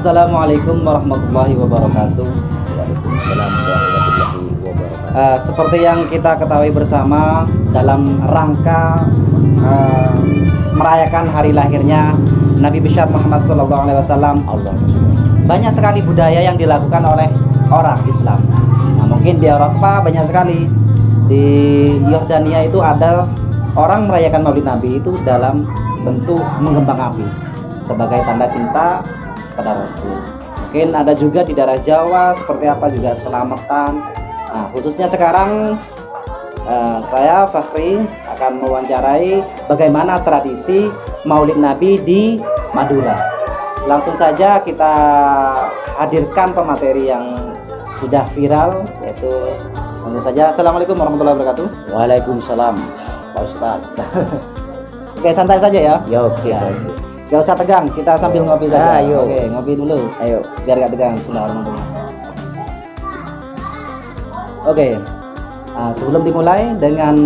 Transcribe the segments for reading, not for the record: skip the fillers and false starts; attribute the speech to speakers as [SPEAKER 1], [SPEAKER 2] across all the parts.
[SPEAKER 1] Assalamualaikum warahmatullahi wabarakatuh.
[SPEAKER 2] Waalaikumsalam warahmatullahi wabarakatuh.
[SPEAKER 1] Seperti yang kita ketahui bersama, dalam rangka merayakan hari lahirnya Nabi besar Muhammad SAW, banyak sekali budaya yang dilakukan oleh orang Islam. Nah, mungkin di Eropa banyak sekali. Di Yordania itu ada orang merayakan Maulid Nabi itu dalam bentuk mengembang api sebagai tanda cinta pada Rasul. Mungkin ada juga di daerah Jawa seperti apa juga selamatan. Nah, khususnya sekarang saya Fakhri akan mewawancarai bagaimana tradisi Maulid Nabi di Madura. Langsung saja kita hadirkan pemateri yang sudah viral, yaitu langsung saja. Assalamualaikum warahmatullahi wabarakatuh.
[SPEAKER 2] Waalaikumsalam Pak Ustadz.
[SPEAKER 1] Oke, santai saja ya.
[SPEAKER 2] Ya oke.
[SPEAKER 1] Gak usah tegang, kita sambil ngopi saja.
[SPEAKER 2] Ayo.
[SPEAKER 1] Oke, ngopi dulu.
[SPEAKER 2] Ayo.
[SPEAKER 1] Biar gak tegang. Bismillahirrahmanirrahim. Oke. Sebelum dimulai, dengan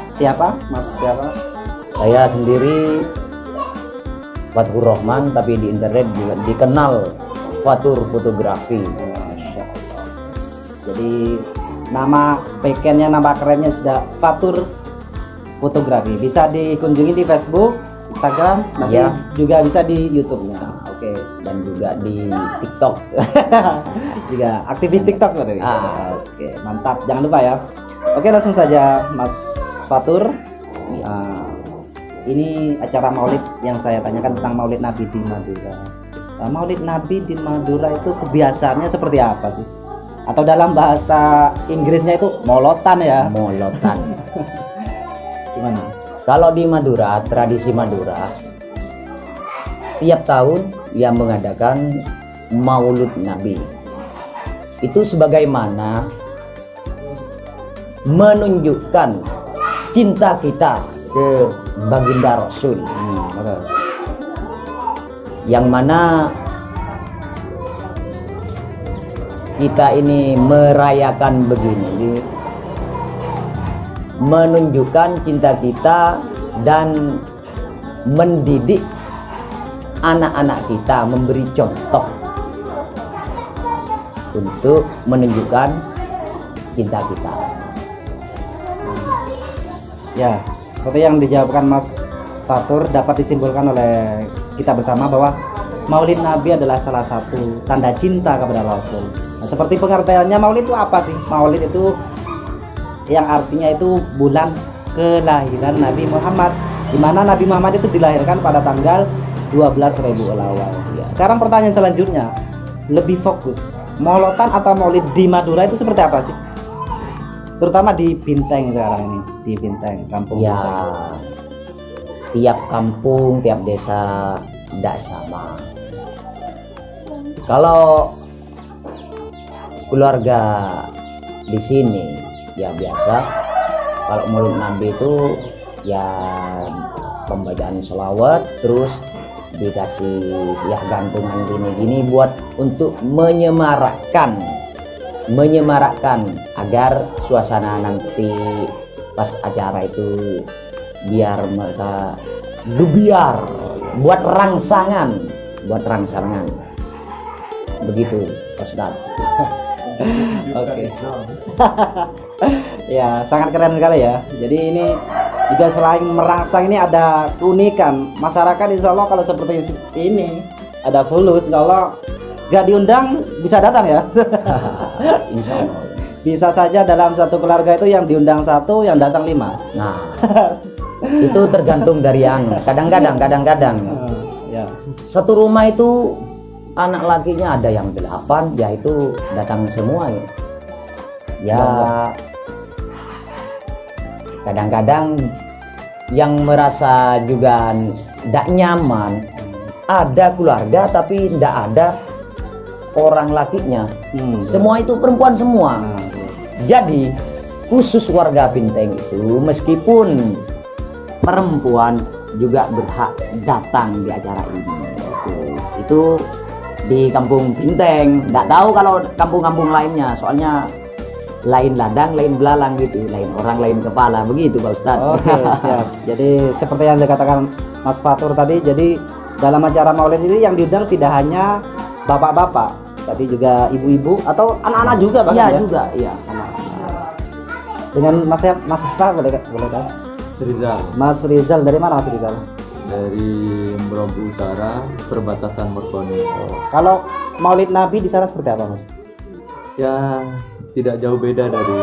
[SPEAKER 1] siapa? Mas siapa?
[SPEAKER 2] Saya sendiri Fathur Rahman, tapi di internet juga dikenal Fatur Fotografi.
[SPEAKER 1] Jadi nama backendnya, nama kerennya sudah Fatur Fotografi. Bisa dikunjungi di Facebook, Instagram, nanti
[SPEAKER 2] ya,
[SPEAKER 1] juga bisa di YouTube-nya. Oke.
[SPEAKER 2] Dan juga di TikTok.
[SPEAKER 1] Juga aktivis TikTok berarti. Oke, mantap. Jangan lupa ya. Oke, langsung saja Mas Fatur. Ini acara Maulid yang saya tanyakan tentang Maulid Nabi di Madura. Maulid Nabi di Madura itu kebiasaannya seperti apa sih? Atau dalam bahasa Inggrisnya itu molotan ya?
[SPEAKER 2] Molotan.
[SPEAKER 1] Gimana?
[SPEAKER 2] Kalau di Madura, tradisi Madura, tiap tahun yang mengadakan Maulid Nabi. Itu sebagaimana menunjukkan cinta kita ke baginda Rasul. Yang mana kita ini merayakan begini, menunjukkan cinta kita dan mendidik anak-anak kita, memberi contoh untuk menunjukkan cinta kita.
[SPEAKER 1] Ya, seperti yang dijawabkan Mas Fatur, dapat disimpulkan oleh kita bersama bahwa Maulid Nabi adalah salah satu tanda cinta kepada Rasul. Nah, seperti pengertiannya Maulid itu apa sih? Maulid itu yang artinya itu bulan kelahiran Nabi Muhammad, di mana Nabi Muhammad itu dilahirkan pada tanggal 12 Rabiul Awal. Sekarang pertanyaan selanjutnya, lebih fokus molotan atau Maulid di Madura itu seperti apa sih? Terutama di Binteng sekarang ini, di Binteng, kampung
[SPEAKER 2] ya,
[SPEAKER 1] Binteng.
[SPEAKER 2] Tiap kampung, tiap desa tidak sama. Kalau keluarga di sini ya biasa, kalau Maulid Nabi itu ya pembacaan sholawat, terus dikasih ya gantungan gini-gini buat untuk menyemarakkan agar suasana nanti pas acara itu biar merasa lubiar, buat rangsangan begitu Ustaz.
[SPEAKER 1] Oke. Ya, sangat keren sekali ya. Jadi ini juga selain merangsang, ini ada keunikan masyarakat. Insya Allah kalau seperti ini ada fulus, insya Allah gak diundang bisa datang ya.
[SPEAKER 2] Insya Allah.
[SPEAKER 1] Bisa saja dalam satu keluarga itu yang diundang 1, yang datang 5.
[SPEAKER 2] Nah, itu tergantung dari kadang-kadang
[SPEAKER 1] Ya.
[SPEAKER 2] satu rumah itu anak lakinya ada yang 8, ya itu datang semua ya. Kadang-kadang yang merasa juga tidak nyaman, ada keluarga tapi tidak ada orang lakinya, semua itu perempuan semua. Jadi khusus warga Binteng itu meskipun perempuan juga berhak datang di acara ini. Itu di kampung Binteng. Nggak tahu kalau kampung-kampung lainnya, soalnya lain ladang, lain belalang gitu, lain orang, lain kepala, begitu Pak Ustadz.
[SPEAKER 1] Oke, siap. Jadi seperti yang dikatakan Mas Fatur tadi, jadi dalam acara Maulid ini yang diundang tidak hanya bapak-bapak, tapi juga ibu-ibu atau anak-anak juga
[SPEAKER 2] Iya
[SPEAKER 1] bahkan ya.
[SPEAKER 2] juga, iya.
[SPEAKER 1] Dengan Mas apa boleh tahu?
[SPEAKER 3] Serizal
[SPEAKER 1] Mas Rizal dari mana Mas Rizal?
[SPEAKER 3] dari Merabu Utara, perbatasan Merkoni.
[SPEAKER 1] Kalau Maulid Nabi di sana seperti apa Mas?
[SPEAKER 3] Ya tidak jauh beda dari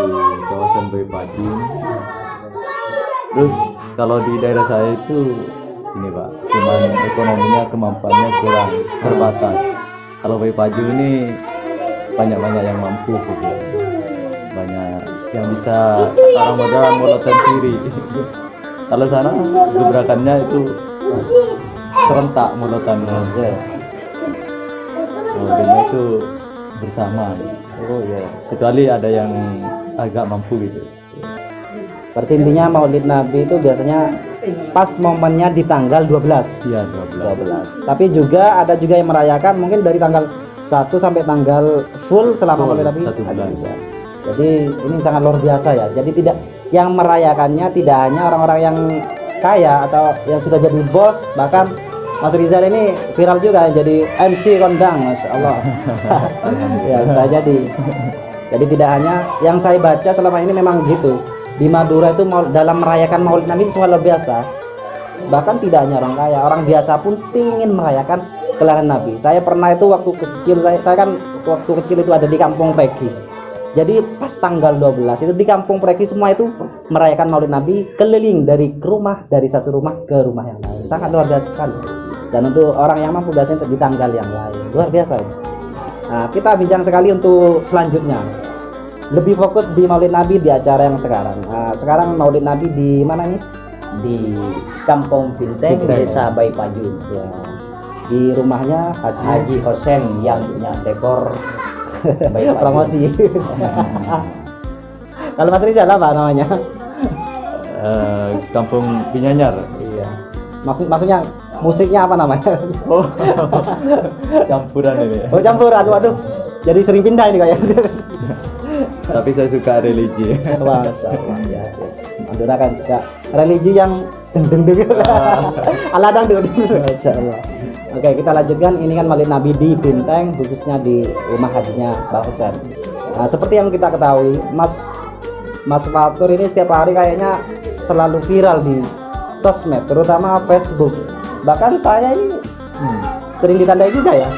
[SPEAKER 3] kawasan Bayi Pajun. Terus kalau di daerah saya itu ini Pak, cuman ekonominya kemampuannya kurang terbatas. Kalau Bayi Pajun ini banyak yang mampu gitu. Banyak yang bisa orang modal molotan sendiri. Kalau sana gebrakannya itu serentak molotannya. Maulidnya itu bersama.
[SPEAKER 1] Oh ya.
[SPEAKER 3] Kecuali ada yang agak mampu gitu.
[SPEAKER 1] Berarti intinya Maulid Nabi itu biasanya pas momennya di tanggal 12.
[SPEAKER 3] Iya 12.
[SPEAKER 1] Tapi juga ada juga yang merayakan mungkin dari tanggal 1 sampai tanggal full selama
[SPEAKER 3] Full,
[SPEAKER 1] Maulid Nabi.
[SPEAKER 3] 1 bulan.
[SPEAKER 1] Ada juga. Jadi ini sangat luar biasa ya. Jadi tidak yang merayakannya tidak hanya orang-orang yang kaya atau yang sudah jadi bos, bahkan Mas Rizal ini viral juga jadi MC kondang, Masya Allah. Ya bisa jadi tidak hanya yang saya baca selama ini memang gitu. Di Madura itu dalam merayakan Maulid Nabi itu sangat luar biasa. Bahkan tidak hanya orang kaya, orang biasa pun ingin merayakan kelahiran Nabi. Saya pernah itu waktu kecil, saya kan waktu kecil itu ada di Kampung Pegi. Jadi pas tanggal 12 itu di Kampung Preki semua itu merayakan Maulid Nabi, keliling dari satu rumah ke rumah yang lain. Sangat luar biasa sekali. Dan untuk orang yang mampu biasanya di tanggal yang lain. Luar biasa. Nah, kita bincang sekali untuk selanjutnya. Lebih fokus di Maulid Nabi di acara yang sekarang. Nah, sekarang Maulid Nabi di mana nih?
[SPEAKER 2] Di Kampung Binteng, Desa Bayi Pajun.
[SPEAKER 1] Ya. Di rumahnya
[SPEAKER 2] Haji Hosen yang punya dekor Bayi Pajun.
[SPEAKER 1] promosi. Kalau Mas Rizal apa namanya?
[SPEAKER 3] Kampung Pinyanyar.
[SPEAKER 1] Iya. Maksudnya musiknya apa namanya?
[SPEAKER 3] Oh, campuran ini.
[SPEAKER 1] Oh campuran, waduh. Jadi sering pindah ini kayaknya.
[SPEAKER 3] Tapi saya suka religi.
[SPEAKER 1] Masya Allah, ya sih. Madura kan suka religi yang deng ala dangdut. Masya Allah. Oke, kita lanjutkan. Ini kan Maulid Nabi di Binteng, khususnya di rumah hajinya Mbak Husen. Nah, seperti yang kita ketahui, Mas Fatur ini setiap hari kayaknya selalu viral di sosmed, terutama Facebook. Bahkan saya ini sering ditandai juga ya.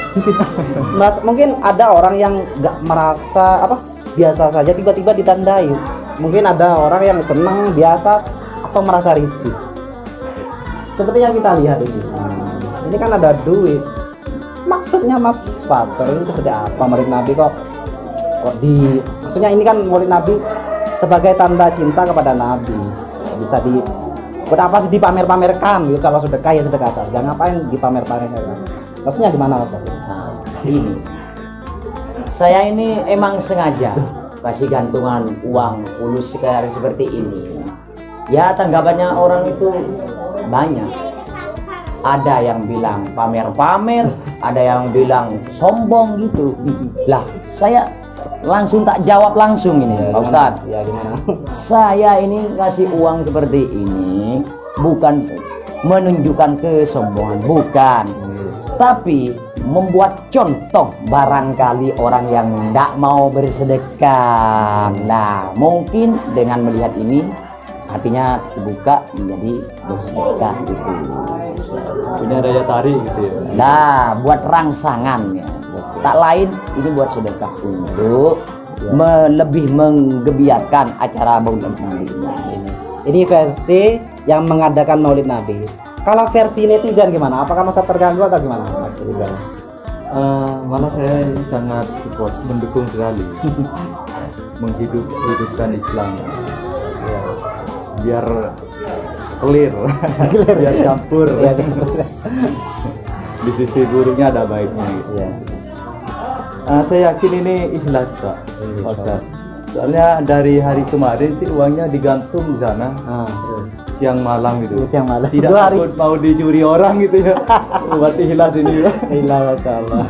[SPEAKER 1] Mas, mungkin ada orang yang nggak merasa biasa saja tiba-tiba ditandai. Mungkin ada orang yang senang biasa atau merasa risih. Seperti yang kita lihat ini. Ini kan ada duit. Maksudnya Mas Fatur ini seperti apa Maulid Nabi kok maksudnya ini kan Maulid Nabi sebagai tanda cinta kepada Nabi. Bisa kenapa sih dipamer-pamerkan gitu? Kalau sedekah ya sedekah saja, ngapain dipamer-pamerkan? Maksudnya gimana Pak?
[SPEAKER 2] Nah, ini saya ini emang sengaja kasih gantungan uang fulus kayak seperti ini. Ya tanggapannya orang itu banyak. Ada yang bilang pamer-pamer, ada yang bilang sombong gitu. Lah, saya langsung tak jawab langsung ini,
[SPEAKER 1] Ya,
[SPEAKER 2] Pak Ustadz.
[SPEAKER 1] Ya gimana?
[SPEAKER 2] Saya ini ngasih uang seperti ini bukan menunjukkan kesombongan, bukan. Tapi membuat contoh barangkali orang yang tidak mau bersedekah. Nah, mungkin dengan melihat ini hatinya terbuka menjadi bersedekah gitu.
[SPEAKER 3] Punya daya tarik gitu ya.
[SPEAKER 2] Nah, buat rangsangan ya. Tak lain ini buat sedekah untuk lebih menggebiarkan acara Maulid Nabi.
[SPEAKER 1] Ini versi yang mengadakan Maulid Nabi. Kalau versi netizen gimana? Apakah masa terganggu atau gimana Mas Rizal?
[SPEAKER 3] Malah saya ini sangat support, mendukung sekali. Menghidupkan Islam. Ya, biar clear, biar campur.
[SPEAKER 1] Ya,
[SPEAKER 3] Di sisi buruknya ada baiknya gitu.
[SPEAKER 1] ya.
[SPEAKER 3] Saya yakin ini ikhlas Pak Ustadz. Soalnya dari hari kemarin itu uangnya digantung di sana siang malam gitu.
[SPEAKER 1] Siang malam.
[SPEAKER 3] Tidak
[SPEAKER 1] 2 hari.
[SPEAKER 3] takut mau dicuri orang gitu ya. Buat ikhlas ini Pak.
[SPEAKER 1] Alhamdulillah, Masya Allah.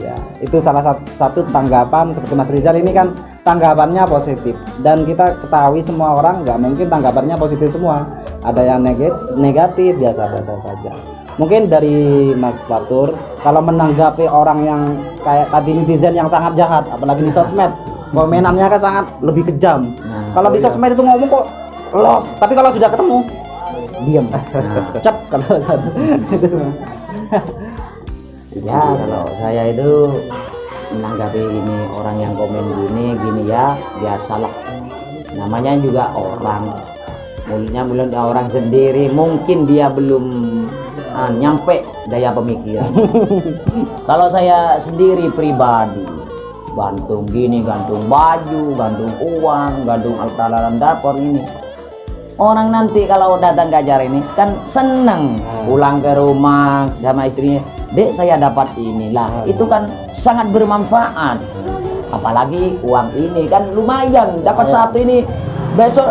[SPEAKER 1] Ya, itu salah satu tanggapan seperti Mas Rizal ini kan tanggapannya positif, dan kita ketahui semua orang nggak mungkin tanggapannya positif semua. Ada yang negatif biasa-biasa saja. Mungkin dari Mas Fatur, kalau menanggapi orang yang kayak tadi netizen yang sangat jahat, apalagi di sosmed, komenannya kan sangat lebih kejam. Kalau di sosmed itu ngomong kok los, tapi kalau sudah ketemu diam, cep kalau
[SPEAKER 2] Ya kalau saya itu menanggapi ini orang yang komen gini ya biasalah, namanya juga orang, mulutnya orang sendiri, mungkin dia belum nyampe daya pemikiran. Kalau saya sendiri pribadi gantung gini, gantung baju, gantung uang, gantung alat dapur ini, orang nanti kalau datang ke acara ini kan seneng pulang ke rumah sama istrinya, dek saya dapat inilah, itu kan sangat bermanfaat. Apalagi uang ini kan lumayan, dapat satu ini besok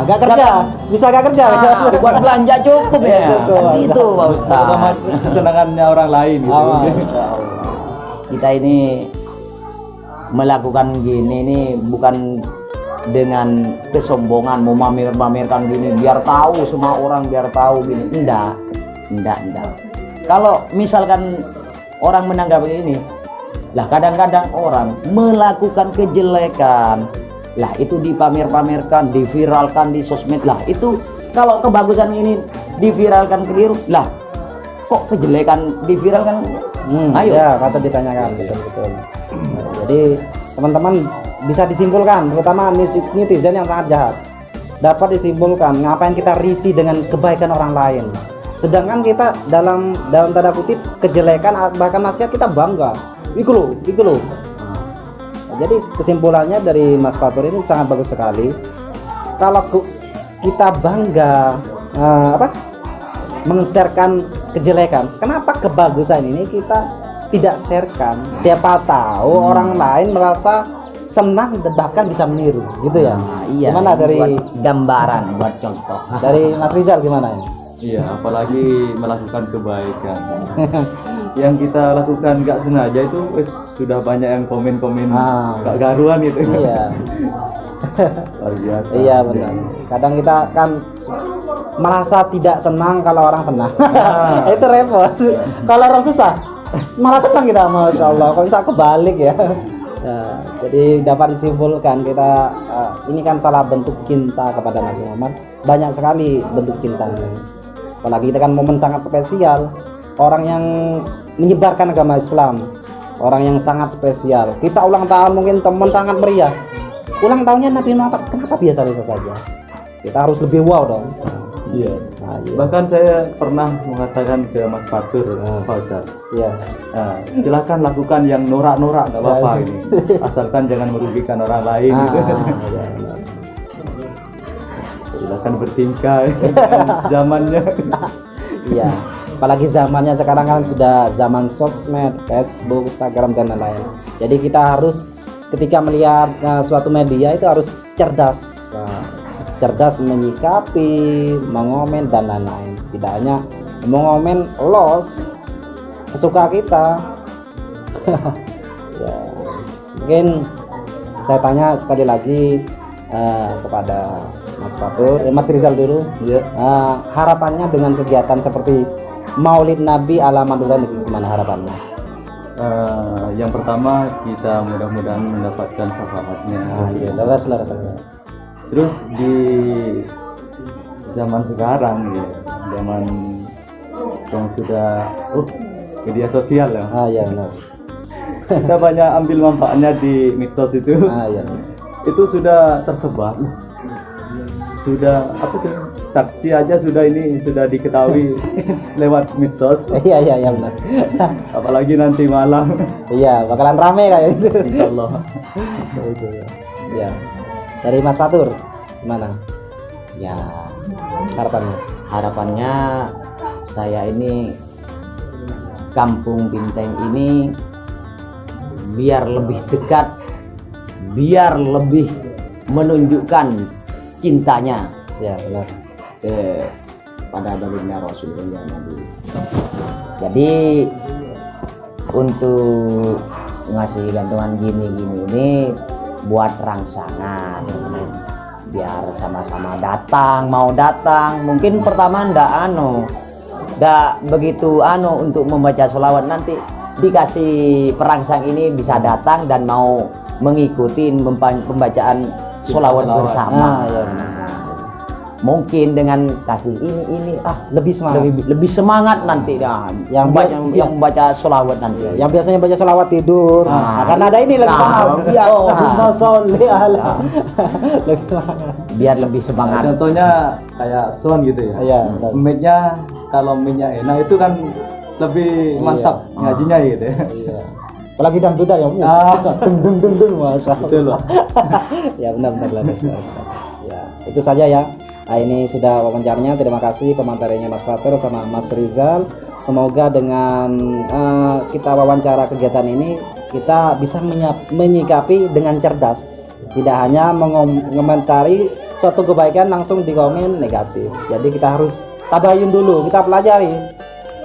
[SPEAKER 1] gak kerja, bisa gak kerja besok
[SPEAKER 2] buat belanja cukup ya,
[SPEAKER 1] cukup.
[SPEAKER 2] kan gitu Pak Ustadz.
[SPEAKER 3] Kesenangannya orang lain gitu.
[SPEAKER 2] Kita ini melakukan gini ini bukan dengan kesombongan mau mamer-mamerkan gini biar tahu semua orang, biar tahu gini, enggak. Kalau misalkan orang menanggapi ini lah, kadang-kadang orang melakukan kejelekan lah, itu dipamer-pamerkan, diviralkan di sosmed lah, itu kalau kebagusan ini diviralkan keliru lah, kok kejelekan diviralkan? Ayo
[SPEAKER 1] ya kata ditanyakan, betul. Jadi teman-teman bisa disimpulkan, terutama netizen yang sangat jahat, dapat disimpulkan ngapain kita risih dengan kebaikan orang lain, sedangkan kita dalam tanda kutip kejelekan bahkan maksiat kita bangga, iku loh. Jadi kesimpulannya dari Mas Fatur ini sangat bagus sekali. Kalau kita bangga men-sharekan kejelekan, kenapa kebagusan ini kita tidak sharekan? Siapa tahu orang lain merasa senang dan bahkan bisa meniru, gitu ya.
[SPEAKER 2] Iya,
[SPEAKER 1] gimana dari
[SPEAKER 2] buat gambaran, buat contoh.
[SPEAKER 1] Dari Mas Rizal gimana ya?
[SPEAKER 3] Iya, apalagi melakukan kebaikan. Yang kita lakukan nggak sengaja itu sudah banyak yang komen-komen gak garuan gitu.
[SPEAKER 1] Iya.
[SPEAKER 3] Luar biasa.
[SPEAKER 1] Iya benar. Kadang kita kan merasa tidak senang kalau orang senang. Itu repot. Kalau orang susah malah senang kita, masya Allah. Kalau bisa kebalik ya. Nah, jadi dapat disimpulkan kita ini kan salah bentuk cinta kepada Nabi Muhammad. Banyak sekali bentuk cintanya. Apalagi kita kan momen sangat spesial, orang yang menyebarkan agama Islam, orang yang sangat spesial. Kita ulang tahun mungkin teman sangat meriah. Ulang tahunnya Nabi Muhammad, kenapa biasa-biasa saja? Kita harus lebih wow dong.
[SPEAKER 3] Iya.
[SPEAKER 1] Nah, iya.
[SPEAKER 3] Bahkan saya pernah mengatakan ke Mas Fatur, Fauzan,
[SPEAKER 1] Iya.
[SPEAKER 3] silakan lakukan yang norak-norak, nggak apa-apa ini, asalkan jangan merugikan orang lain. Gitu.
[SPEAKER 1] Iya.
[SPEAKER 3] Silakan bertingkah zamannya.
[SPEAKER 1] Iya. Apalagi zamannya sekarang kan sudah zaman sosmed, Facebook, Instagram dan lain-lain. Jadi kita harus ketika melihat suatu media itu harus cerdas. Cerdas menyikapi, mengomen dan lain-lain. Tidak hanya mengomen los sesuka kita. Ya, mungkin saya tanya sekali lagi kepada Mas Fatur, Mas Rizal dulu.
[SPEAKER 3] Iya.
[SPEAKER 1] Harapannya dengan kegiatan seperti Maulid Nabi ala Madura, gimana harapannya?
[SPEAKER 3] Yang pertama kita mudah-mudahan mendapatkan syafaatnya.
[SPEAKER 1] Iya, laras.
[SPEAKER 3] Terus di zaman sekarang ya, zaman yang sudah media sosial ya,
[SPEAKER 1] Iya benar.
[SPEAKER 3] kita banyak ambil manfaatnya di medsos itu.
[SPEAKER 1] Iya.
[SPEAKER 3] Itu sudah tersebar, sudah apa tuh, saksi aja sudah diketahui lewat medsos.
[SPEAKER 1] Iya benar.
[SPEAKER 3] Apalagi nanti malam,
[SPEAKER 1] Iya, bakalan rame kayak gitu.
[SPEAKER 3] insyaallah.
[SPEAKER 1] Iya. Dari Mas Fatur gimana?
[SPEAKER 2] Ya
[SPEAKER 1] Harapannya
[SPEAKER 2] saya ini Kampung Binteng ini biar lebih dekat, biar lebih menunjukkan cintanya
[SPEAKER 1] ya benar.
[SPEAKER 2] pada baginda Rasulullah Nabi. Jadi untuk ngasih gantungan gini-gini ini buat rangsangan, biar sama-sama datang, mau datang. Mungkin pertama ndak dah begitu untuk membaca sholawat nanti dikasih perangsang ini bisa datang dan mau mengikuti pembacaan sholawat bersama.
[SPEAKER 1] Ya.
[SPEAKER 2] Mungkin dengan kasih ini
[SPEAKER 1] Lebih semangat.
[SPEAKER 2] lebih semangat nanti yang membaca sholawat nanti.
[SPEAKER 1] Yang biasanya baca sholawat tidur. Karena ada ini lagi semangat. Allahumma sholli ala. Lebih semangat.
[SPEAKER 2] Biar lebih semangat.
[SPEAKER 3] Contohnya kayak sound gitu ya.
[SPEAKER 1] Iya.
[SPEAKER 3] Mic-nya kalau mic-nya enak itu kan lebih mantap ngajinya gitu ya.
[SPEAKER 1] Iya. Apalagi dangdutan ya. Dung masa.
[SPEAKER 3] Betul loh.
[SPEAKER 1] Ya benar-benar bagus. Ya, itu saja ya. Nah, ini sudah wawancaranya. Terima kasih pematerinya Mas Fatur sama Mas Rizal. Semoga dengan kita wawancara kegiatan ini kita bisa menyikapi dengan cerdas. Tidak hanya mengomentari suatu kebaikan langsung dikomen negatif. Jadi kita harus tabayun dulu, kita pelajari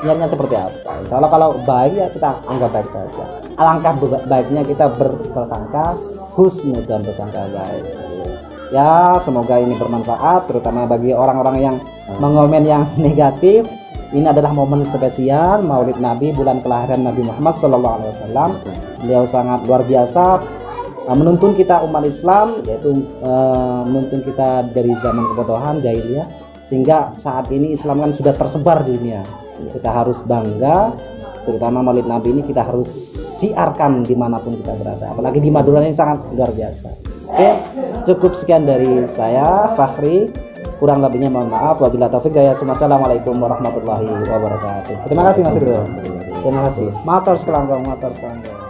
[SPEAKER 1] niatnya seperti apa. Insya Allah kalau baik ya kita anggap baik saja. Alangkah baiknya kita berprasangka husnul dan bersangka baik. Ya, semoga ini bermanfaat terutama bagi orang-orang yang mengomen yang negatif. Ini adalah momen spesial Maulid Nabi, bulan kelahiran Nabi Muhammad SAW. Beliau sangat luar biasa menuntun kita umat Islam, yaitu menuntun kita dari zaman kebodohan jahiliyah, sehingga saat ini Islam kan sudah tersebar di dunia. Kita harus bangga, terutama Maulid Nabi ini kita harus siarkan dimanapun kita berada, apalagi di Madura ini sangat luar biasa. Oke, cukup sekian dari saya Fakhri, kurang lebihnya mohon maaf. Wabillahi taufiq hidayah. Assalamualaikum warahmatullahi wabarakatuh. Terima kasih Mas Ridho. Terima kasih. Matur sekalian.